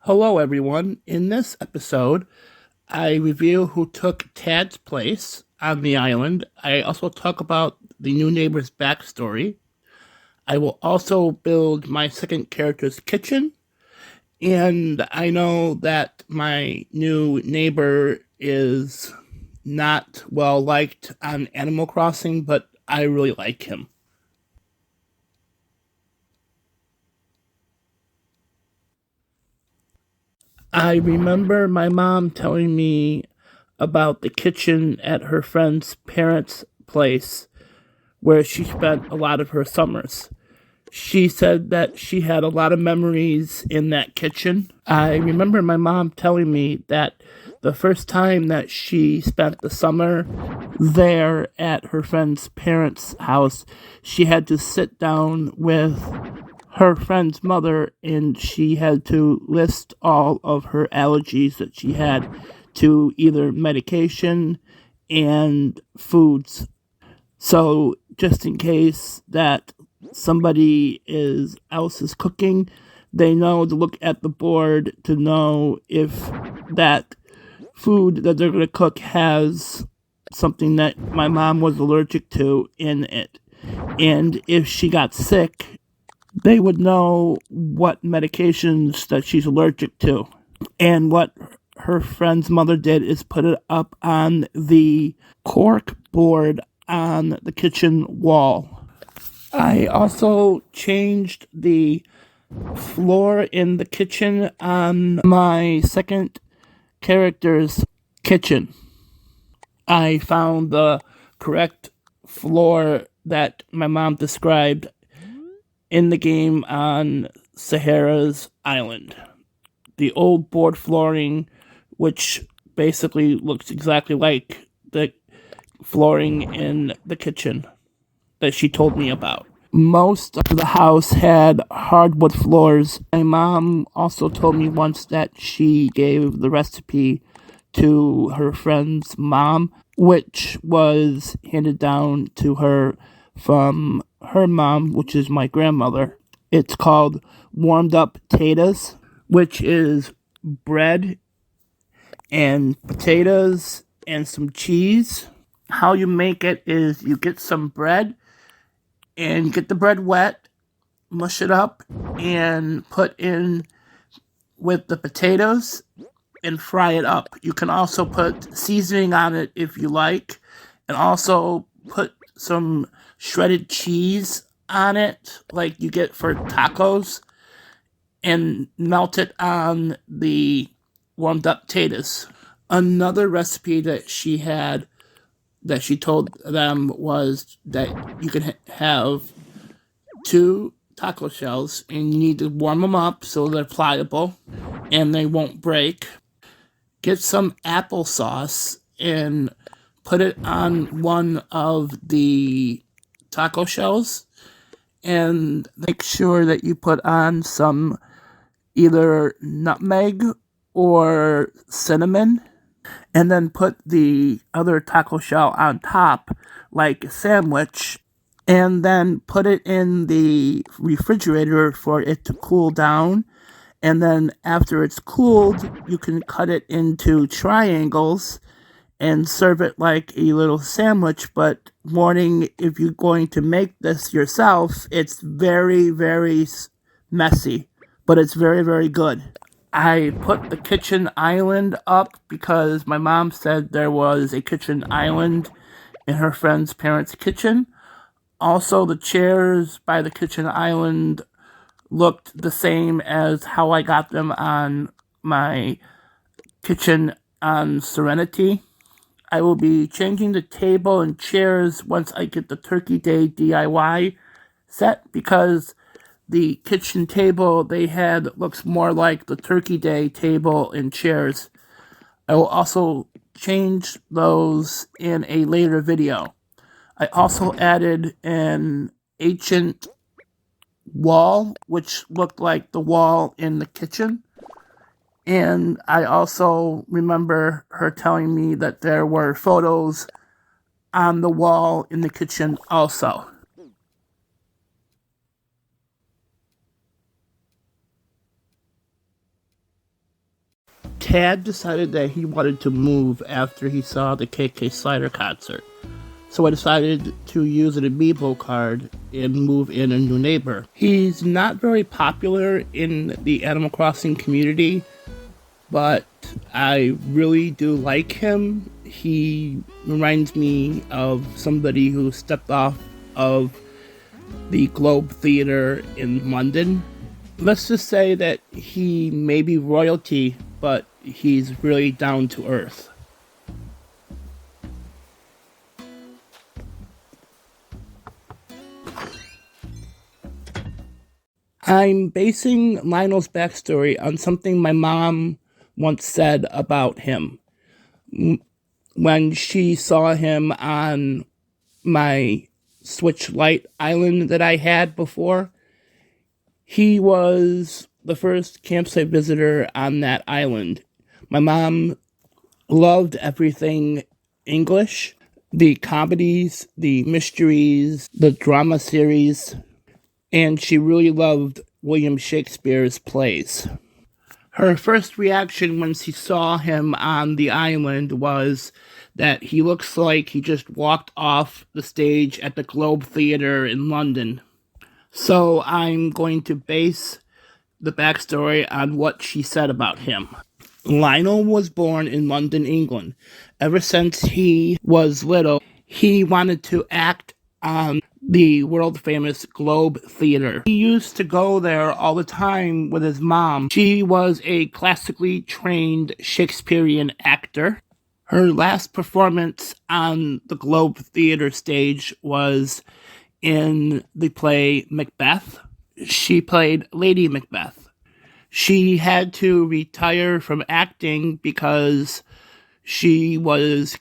Hello, everyone. In this episode, I reveal who took Tad's place on the island. I also talk about the new neighbor's backstory. I will also build my second character's kitchen. And I know that my new neighbor is not well liked on Animal Crossing, but I really like him. I remember my mom telling me about the kitchen at her friend's parents' place where she spent a lot of her summers. She said that she had a lot of memories in that kitchen. I remember my mom telling me that the first time that she spent the summer there at her friend's parents' house, she had to sit down with her friend's mother and she had to list all of her allergies that she had to either medication and foods. So just in case that somebody else is cooking, they know to look at the board to know if that food that they're going to cook has something that my mom was allergic to in it. And if she got sick, they would know what medications that she's allergic to. And what her friend's mother did is put it up on the cork board on the kitchen wall. I also changed the floor in the kitchen on my second character's kitchen. I found the correct floor that my mom described in the game on Sahara's island. The old board flooring, which basically looks exactly like the flooring in the kitchen that she told me about. Most of the house had hardwood floors. My mom also told me once that she gave the recipe to her friend's mom, which was handed down to her from her mom, which is my grandmother. It's called warmed up potatoes, which is bread and potatoes and some cheese. How you make it is you get some bread and get the bread wet, mush it up, and put in with the potatoes and fry it up. You can also put seasoning on it if you like, and also put some shredded cheese on it, like you get for tacos, and melt it on the warmed up potatoes. Another recipe that she had that she told them was that you can have 2 taco shells and you need to warm them up so they're pliable and they won't break. Get some applesauce and put it on one of the taco shells and make sure that you put on some either nutmeg or cinnamon, and then put the other taco shell on top like a sandwich, and then put it in the refrigerator for it to cool down. And then after it's cooled, you can cut it into triangles and serve it like a little sandwich. But warning, if you're going to make this yourself, it's very, very messy, but it's very, very good. I put the kitchen island up because my mom said there was a kitchen island in her friend's parents' kitchen. Also, the chairs by the kitchen island looked the same as how I got them on my kitchen on Serenity. I will be changing the table and chairs once I get the Turkey Day DIY set, because the kitchen table they had looks more like the Turkey Day table and chairs. I will also change those in a later video. I also added an ancient wall, which looked like the wall in the kitchen. And I also remember her telling me that there were photos on the wall in the kitchen also. had decided that he wanted to move after he saw the KK Slider concert. So I decided to use an amiibo card and move in a new neighbor. He's not very popular in the Animal Crossing community, but I really do like him. He reminds me of somebody who stepped off of the Globe Theatre in London. Let's just say that he may be royalty, but he's really down to earth. I'm basing Lionel's backstory on something my mom once said about him. When she saw him on my Switch Lite island that I had before, he was the first campsite visitor on that island. My mom loved everything English, the comedies, the mysteries, the drama series, and she really loved William Shakespeare's plays. Her first reaction when she saw him on the island was that he looks like he just walked off the stage at the Globe Theatre in London. So I'm going to base the backstory on what she said about him. Lionel was born in London, England. Ever since he was little, he wanted to act on the world-famous Globe Theatre. He used to go there all the time with his mom. She was a classically trained Shakespearean actor. Her last performance on the Globe Theatre stage was in the play Macbeth. She played Lady Macbeth. She had to retire from acting because she was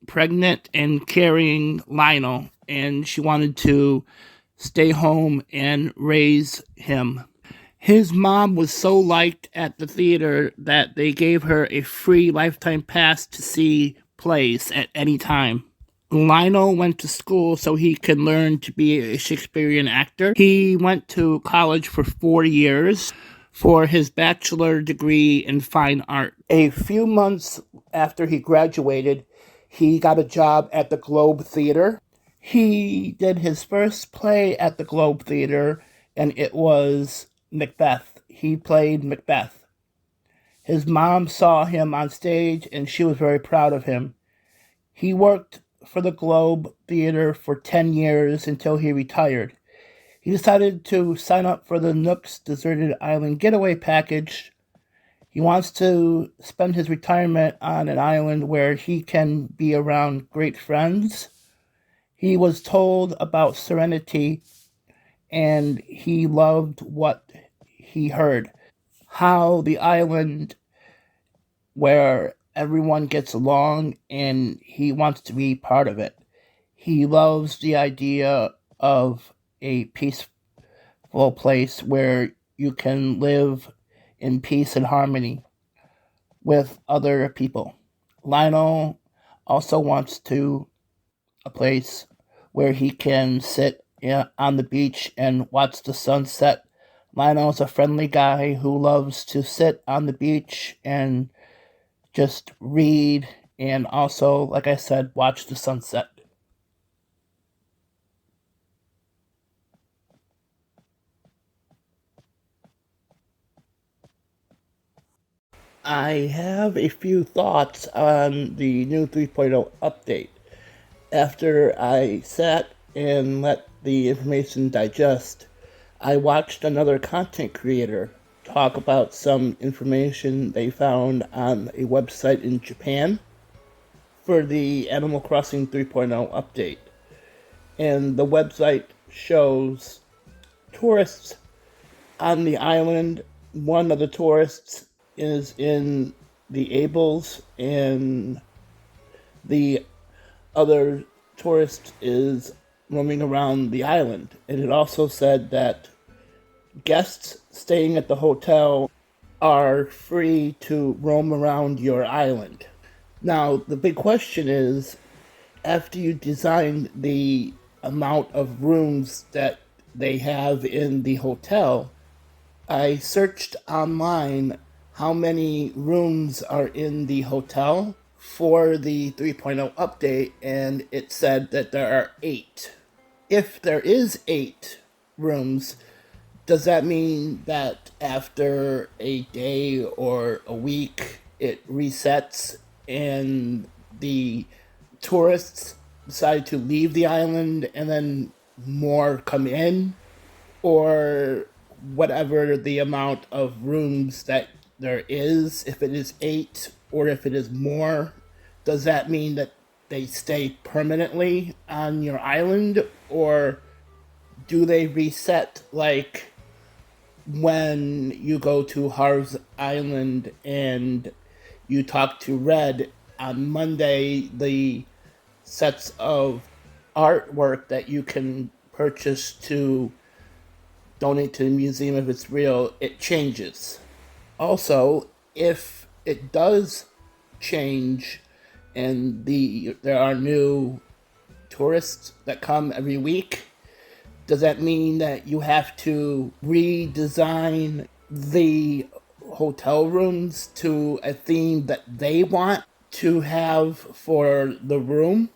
pregnant and carrying Lionel, and she wanted to stay home and raise him. His mom was so liked at the theater that they gave her a free lifetime pass to see plays at any time. Lionel went to school so he could learn to be a Shakespearean actor. He went to college for 4 years for his bachelor degree in fine art. A few months after he graduated, he got a job at the Globe Theatre. He did his first play at the Globe Theatre, and it was Macbeth. He played Macbeth. His mom saw him on stage, and she was very proud of him. He worked for the Globe Theatre for 10 years until he retired. He decided to sign up for the Nook's Deserted Island Getaway Package. He wants to spend his retirement on an island where he can be around great friends. He was told about Serenity, and he loved what he heard. How the island where everyone gets along and he wants to be part of it. He loves the idea of a peaceful place where you can live in peace and harmony with other people. Lionel also wants a place where he can sit on the beach and watch the sunset. Lionel's a friendly guy who loves to sit on the beach and just read and also, like I said, watch the sunset. I have a few thoughts on the new 3.0 update. After I sat and let the information digest, I watched another content creator talk about some information they found on a website in Japan for the Animal Crossing 3.0 update. And the website shows tourists on the island. One of the tourists is in the Ables, and the other tourist is roaming around the island. And it also said that guests staying at the hotel are free to roam around your island. Now, the big question is, after you design the amount of rooms that they have in the hotel, I searched online how many rooms are in the hotel for the 3.0 update, and it said that there are 8. If there is 8 rooms, does that mean that after a day or a week it resets and the tourists decide to leave the island and then more come in? Or whatever the amount of rooms that there is, if it is 8 or if it is more, does that mean that they stay permanently on your island, or do they reset like when you go to Harv's Island and you talk to Red on Monday, the sets of artwork that you can purchase to donate to the museum if it's real, it changes. Also, if it does change and there are new tourists that come every week, does that mean that you have to redesign the hotel rooms to a theme that they want to have for the room?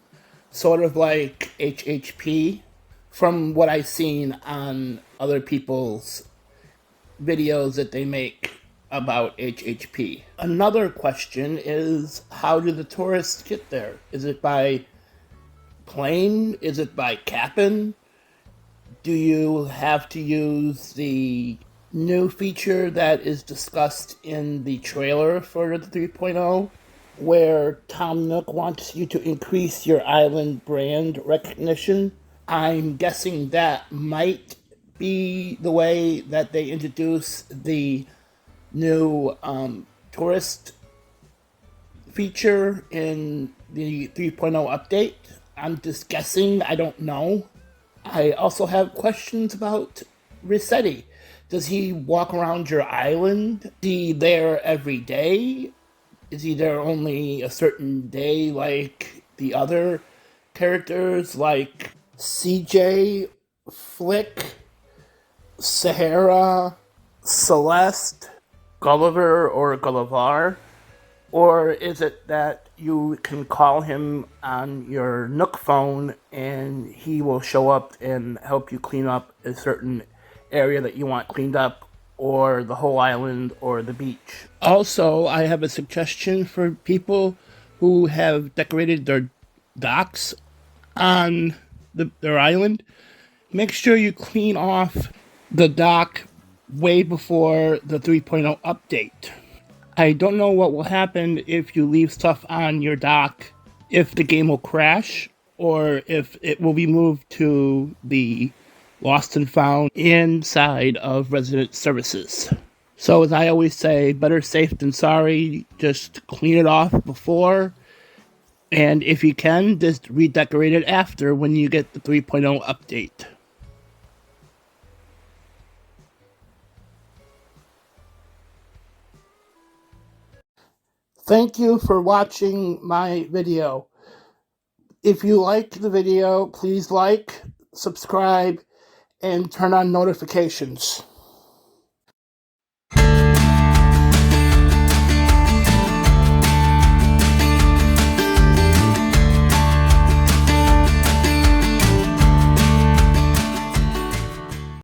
Sort of like HHP, from what I've seen on other people's videos that they make about HHP. Another question is, how do the tourists get there? Is it by plane? Is it by cabin? Do you have to use the new feature that is discussed in the trailer for the 3.0, where Tom Nook wants you to increase your island brand recognition? I'm guessing that might be the way that they introduce the new tourist feature in the 3.0 update. I'm just guessing, I don't know. I also have questions about Rossetti. Does he walk around your island? Is he there every day? Is he there only a certain day like the other characters like CJ, Flick, Sahara, Celeste, Gulliver, or Gullivar? Or is it that you can call him on your Nook phone and he will show up and help you clean up a certain area that you want cleaned up, or the whole island, or the beach? Also, I have a suggestion for people who have decorated their docks on their island. Make sure you clean off the dock way before the 3.0 update. I don't know what will happen if you leave stuff on your dock, if the game will crash, or if it will be moved to the lost and found inside of resident services. So as I always say, better safe than sorry. Just clean it off before, and if you can, just redecorate it after when you get the 3.0 update. Thank you for watching my video. If you liked the video, please like, subscribe, and turn on notifications.